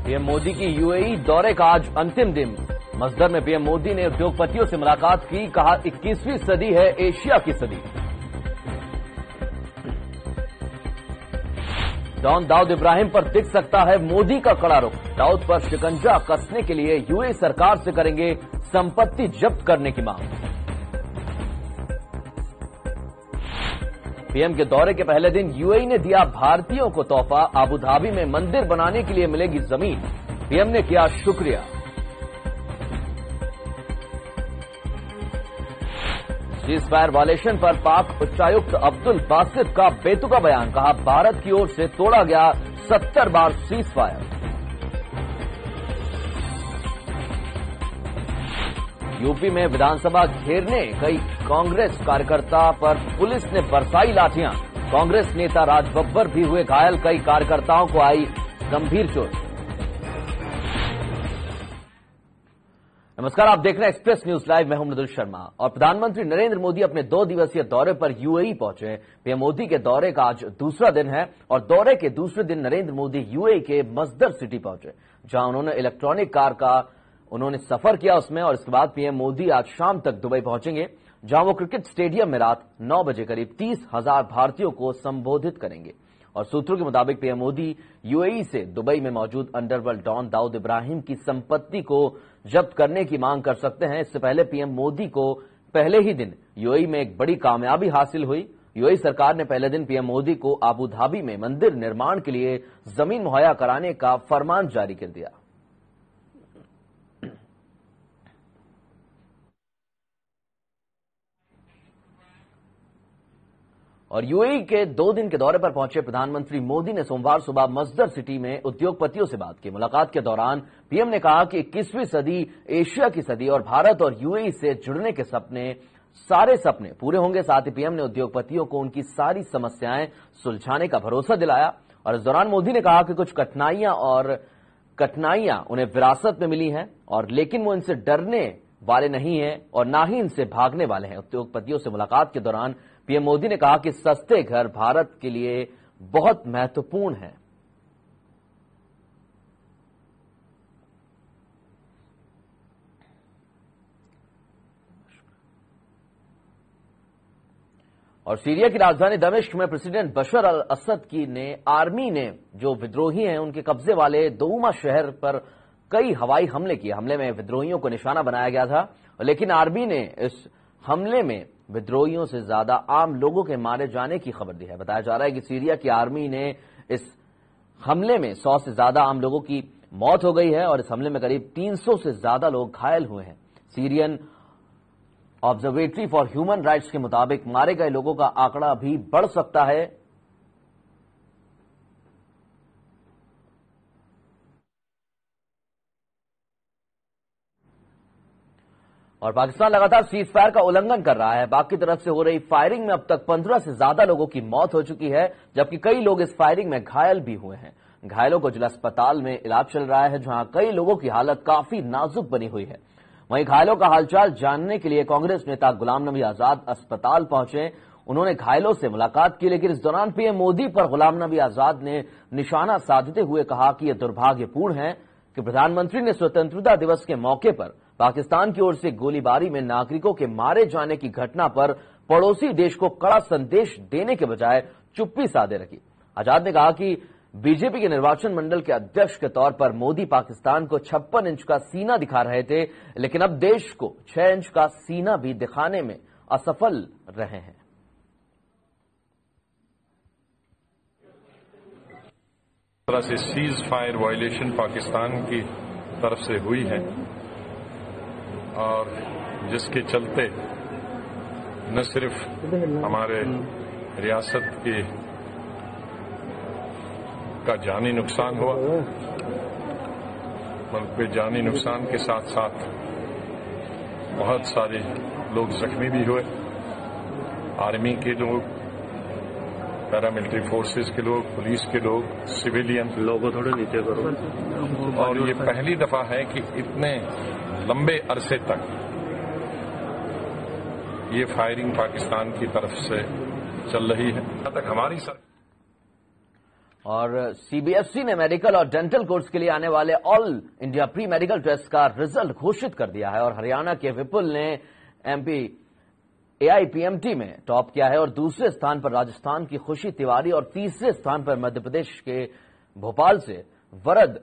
PM Modi की UAE दौरे का आज अंतिम दिन। मस्दर में पीएम मोदी ने उद्योगपतियों से मुलाकात की, कहा 21वीं सदी है एशिया की सदी। डॉन दाऊद इब्राहिम पर दिख सकता है मोदी का कड़ा रुख। दाऊद पर शिकंजा कसने के लिए यूएई सरकार से करेंगे संपत्ति जब्त करने की मांग। पीएम के दौरे के पहले दिन यूएई ने दिया भारतीयों को तोहफा। अबू धाबी में मंदिर बनाने के लिए मिलेगी जमीन। पीएम ने किया शुक्रिया। सीजफायर वायलेशन पर पाक उच्चायुक्त अब्दुल बासित का बेतुका बयान, कहा भारत की ओर से तोड़ा गया 70 बार सीजफायर। यूपी में विधानसभा घेरने गई कांग्रेस कार्यकर्ता पर पुलिस ने बरसाई लाठियां। कांग्रेस नेता राज बब्बर भी हुए घायल। कई कार्यकर्ताओं को आई गंभीर चोट। नमस्कार, आप देख रहे हैं एक्सप्रेस न्यूज लाइव। मैं हूं मृदुल शर्मा। और प्रधानमंत्री नरेंद्र मोदी अपने 2 दिवसीय दौरे पर यूएई पहुंचे। पीएम मोदी के दौरे का आज दूसरा दिन है और दौरे के दूसरे दिन नरेंद्र मोदी यूएई के मस्दर सिटी पहुंचे, जहां उन्होंने इलेक्ट्रॉनिक कार का सफर किया उसमें। और इसके बाद पीएम मोदी आज शाम तक दुबई पहुंचेंगे, जहां वो क्रिकेट स्टेडियम में रात 9 बजे करीब 30,000 भारतीयों को संबोधित करेंगे। और सूत्रों के मुताबिक पीएम मोदी यूएई से दुबई में मौजूद अंडरवर्ल्ड डॉन दाऊद इब्राहिम की संपत्ति को जब्त करने की मांग कर सकते हैं। इससे पहले पीएम मोदी को पहले ही दिन यूएई में एक बड़ी कामयाबी हासिल हुई। यूएई सरकार ने पहले दिन पीएम मोदी को अबू धाबी में मंदिर निर्माण के लिए जमीन मुहैया कराने का फरमान जारी कर दिया। और यूएई के 2 दिन के दौरे पर पहुंचे प्रधानमंत्री मोदी ने सोमवार सुबह मस्दर सिटी में उद्योगपतियों से बात की। मुलाकात के दौरान पीएम ने कहा कि 21वीं सदी एशिया की सदी और भारत और यूएई से जुड़ने के सारे सपने पूरे होंगे। साथ ही पीएम ने उद्योगपतियों को उनकी सारी समस्याएं सुलझाने का भरोसा दिलाया। और इस दौरान मोदी ने कहा कि कुछ कठिनाइयां उन्हें विरासत में मिली हैं, और लेकिन वो इनसे डरने वाले नहीं हैं और ना ही इनसे भागने वाले हैं। उद्योगपतियों से मुलाकात के दौरान पीएम मोदी ने कहा कि सस्ते घर भारत के लिए बहुत महत्वपूर्ण है। और सीरिया की राजधानी दमिश्क में प्रेसिडेंट बशर अल असद की आर्मी ने जो विद्रोही हैं उनके कब्जे वाले दोउमा शहर पर कई हवाई हमले किए। हमले में विद्रोहियों को निशाना बनाया गया था, लेकिन आर्मी ने इस हमले में विद्रोहियों से ज्यादा आम लोगों के मारे जाने की खबर दी है। बताया जा रहा है कि सीरिया की आर्मी ने इस हमले में 100 से ज्यादा आम लोगों की मौत हो गई है और इस हमले में करीब 300 से ज्यादा लोग घायल हुए हैं। Syrian observatory for human rights के मुताबिक मारे गए लोगों का आंकड़ा भी बढ़ सकता है। और पाकिस्तान लगातार सीज फायर का उल्लंघन कर रहा है। पाक की तरफ से हो रही फायरिंग में अब तक 15 से ज्यादा लोगों की मौत हो चुकी है, जबकि कई लोग इस फायरिंग में घायल भी हुए हैं। घायलों को जिला अस्पताल में इलाज चल रहा है, जहां कई लोगों की हालत काफी नाजुक बनी हुई है। वहीं घायलों का हालचाल जानने के लिए कांग्रेस नेता गुलाम नबी आजाद अस्पताल पहुंचे। उन्होंने घायलों से मुलाकात की, लेकिन इस दौरान पीएम मोदी पर गुलाम नबी आजाद ने निशाना साधते हुए कहा कि यह दुर्भाग्यपूर्ण है कि प्रधानमंत्री ने स्वतंत्रता दिवस के मौके पर पाकिस्तान की ओर से गोलीबारी में नागरिकों के मारे जाने की घटना पर पड़ोसी देश को कड़ा संदेश देने के बजाय चुप्पी साधे रखी। आजाद ने कहा कि बीजेपी के निर्वाचन मंडल के अध्यक्ष के तौर पर मोदी पाकिस्तान को 56 इंच का सीना दिखा रहे थे, लेकिन अब देश को 6 इंच का सीना भी दिखाने में असफल रहे हैं। तरह से सीज फायर वायलेशन पाकिस्तान की तरफ से हुई है और जिसके चलते न सिर्फ हमारे रियासत का जानी नुकसान हुआ, बल्कि जानी नुकसान के साथ साथ बहुत सारे लोग जख्मी भी हुए। आर्मी के लोग, पैरामिलिट्री फोर्सेस के लोग, पुलिस के लोग, सिविलियन लोगों थोड़े नीचे करो। और ये पहली दफा है कि इतने लंबे अरसे तक ये फायरिंग पाकिस्तान की तरफ से चल रही है। जहां तक हमारी और सीबीएसई ने मेडिकल और डेंटल कोर्स के लिए आने वाले all India pre medical test का रिजल्ट घोषित कर दिया है और हरियाणा के विपुल ने एमपी एआईपीएमटी में टॉप किया है और दूसरे स्थान पर राजस्थान की खुशी तिवारी और तीसरे स्थान पर मध्य प्रदेश के भोपाल से वरद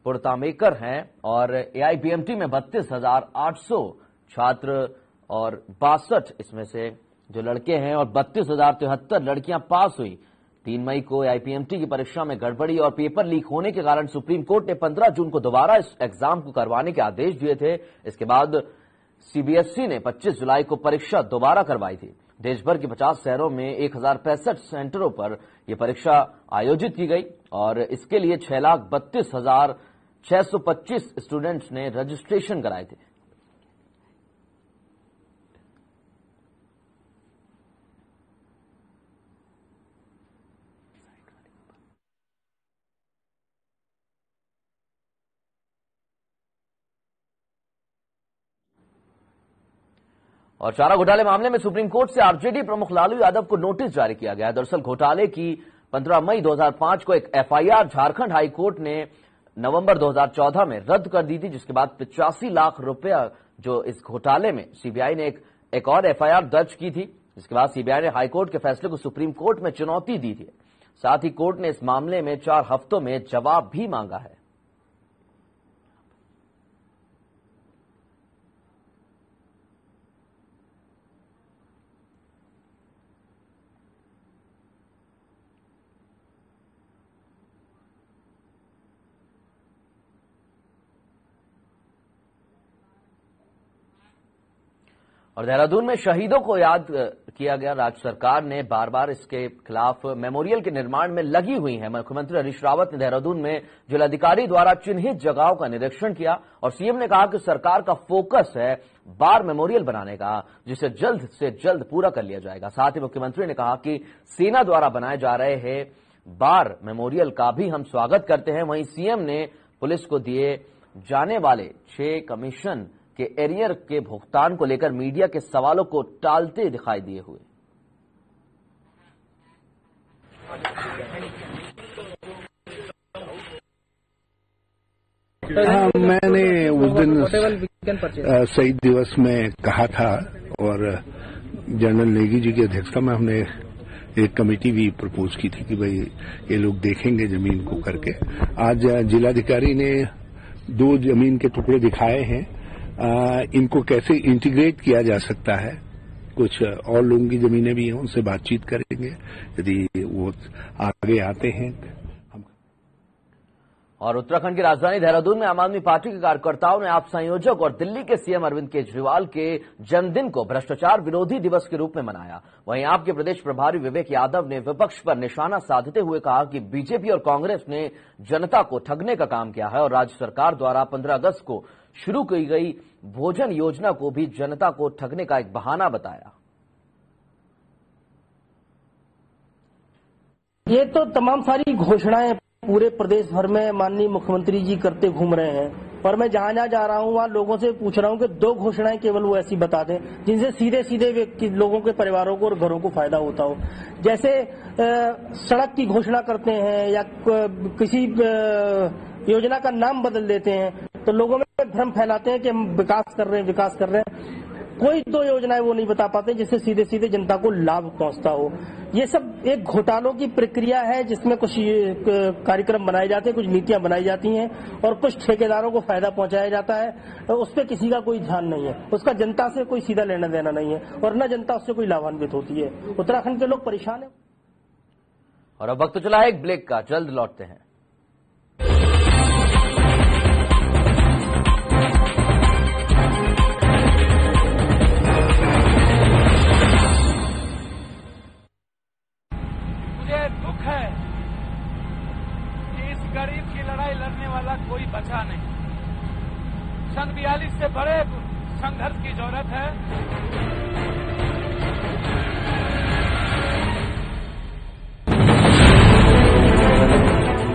पुरतामेकर हैं और एआईपीएमटी में 32,800 छात्र और 62 इसमें से जो लड़के हैं और 32,073 लड़कियां पास हुई। 3 मई को एआईपीएमटी की परीक्षा में गड़बड़ी और पेपर लीक होने के कारण सुप्रीम कोर्ट ने 15 जून को दोबारा इस एग्जाम को करवाने के आदेश दिए थे। इसके बाद सीबीएसई ने 25 जुलाई को परीक्षा दोबारा करवाई थी। देश भर के 50 शहरों में 1065 सेंटरों पर यह परीक्षा आयोजित की गई और इसके लिए 6,32,625 स्टूडेंट्स ने रजिस्ट्रेशन कराए थे। और चारा घोटाले मामले में सुप्रीम कोर्ट से आरजेडी प्रमुख लालू यादव को नोटिस जारी किया गया है। दरअसल घोटाले की 15 मई 2005 को एक एफआईआर झारखंड हाईकोर्ट ने नवंबर 2014 में रद्द कर दी थी, जिसके बाद 85 लाख रुपया जो इस घोटाले में सीबीआई ने एक और एफआईआर दर्ज की थी, जिसके बाद सीबीआई ने हाईकोर्ट के फैसले को सुप्रीम कोर्ट में चुनौती दी थी। साथ ही कोर्ट ने इस मामले में 4 हफ्तों में जवाब भी मांगा है। और देहरादून में शहीदों को याद किया गया। राज्य सरकार ने बार बार इसके खिलाफ मेमोरियल के निर्माण में लगी हुई है। मुख्यमंत्री हरीश रावत ने देहरादून में जिलाधिकारी द्वारा चिन्हित जगहों का निरीक्षण किया और सीएम ने कहा कि सरकार का फोकस है बार मेमोरियल बनाने का, जिसे जल्द से जल्द पूरा कर लिया जाएगा। साथ ही मुख्यमंत्री ने कहा कि सेना द्वारा बनाए जा रहे हैं बार मेमोरियल का भी हम स्वागत करते हैं। वहीं सीएम ने पुलिस को दिए जाने वाले 6 कमीशन के एरियर के भुगतान को लेकर मीडिया के सवालों को टालते दिखाई दिए हुए। मैंने उस दिन शहीद दिवस में कहा था और जनरल नेगी जी की अध्यक्षता में हमने एक कमेटी भी प्रपोज की थी कि भाई ये लोग देखेंगे जमीन को करके। आज जिलाधिकारी ने 2 जमीन के टुकड़े दिखाए हैं। इनको कैसे इंटीग्रेट किया जा सकता है, कुछ और लोगों की जमीनें भी हैं, उनसे बातचीत करेंगे यदि वो आगे आते हैं। और उत्तराखंड की राजधानी देहरादून में आम आदमी पार्टी के कार्यकर्ताओं ने आप संयोजक और दिल्ली के सीएम अरविंद केजरीवाल के जन्मदिन को भ्रष्टाचार विरोधी दिवस के रूप में मनाया। वहीं आपके प्रदेश प्रभारी विवेक यादव ने विपक्ष पर निशाना साधते हुए कहा कि बीजेपी और कांग्रेस ने जनता को ठगने का काम किया है और राज्य सरकार द्वारा 15 अगस्त को शुरू की गई भोजन योजना को भी जनता को ठगने का एक बहाना बताया। ये तो तमाम सारी घोषणाएं पूरे प्रदेश भर में माननीय मुख्यमंत्री जी करते घूम रहे हैं और मैं जहां जहां जा रहा हूं वहां लोगों से पूछ रहा हूं कि 2 घोषणाएं केवल वो ऐसी बता दें जिनसे सीधे सीधे लोगों के परिवारों को और घरों को फायदा होता हो। जैसे सड़क की घोषणा करते हैं या किसी योजना का नाम बदल देते हैं तो लोगों में भ्रम फैलाते हैं कि हम विकास कर रहे हैं। कोई 2 योजनाएं वो नहीं बता पाते जिससे सीधे सीधे जनता को लाभ पहुंचता हो। ये सब एक घोटालों की प्रक्रिया है जिसमें कुछ कार्यक्रम बनाए जाते हैं, कुछ नीतियां बनाई जाती हैं और कुछ ठेकेदारों को फायदा पहुंचाया जाता है। उस पर किसी का कोई ध्यान नहीं है, उसका जनता से कोई सीधा लेना देना नहीं है और न जनता उससे कोई लाभान्वित होती है। उत्तराखंड के लोग परेशान है। और अब वक्त चला है एक ब्रेक का, जल्द लौटते हैं। दुख है कि इस गरीब की लड़ाई लड़ने वाला कोई बचा नहीं। सन 42 से बड़े संघर्ष की जरूरत है।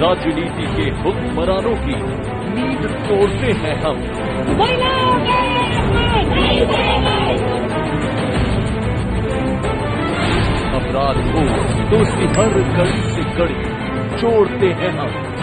राजनीति के हुक्मरानों की नींद तोड़ते हैं हम। अपराध हो तो उसकी हर कड़ी से कड़ी झकझोरते हैं हम।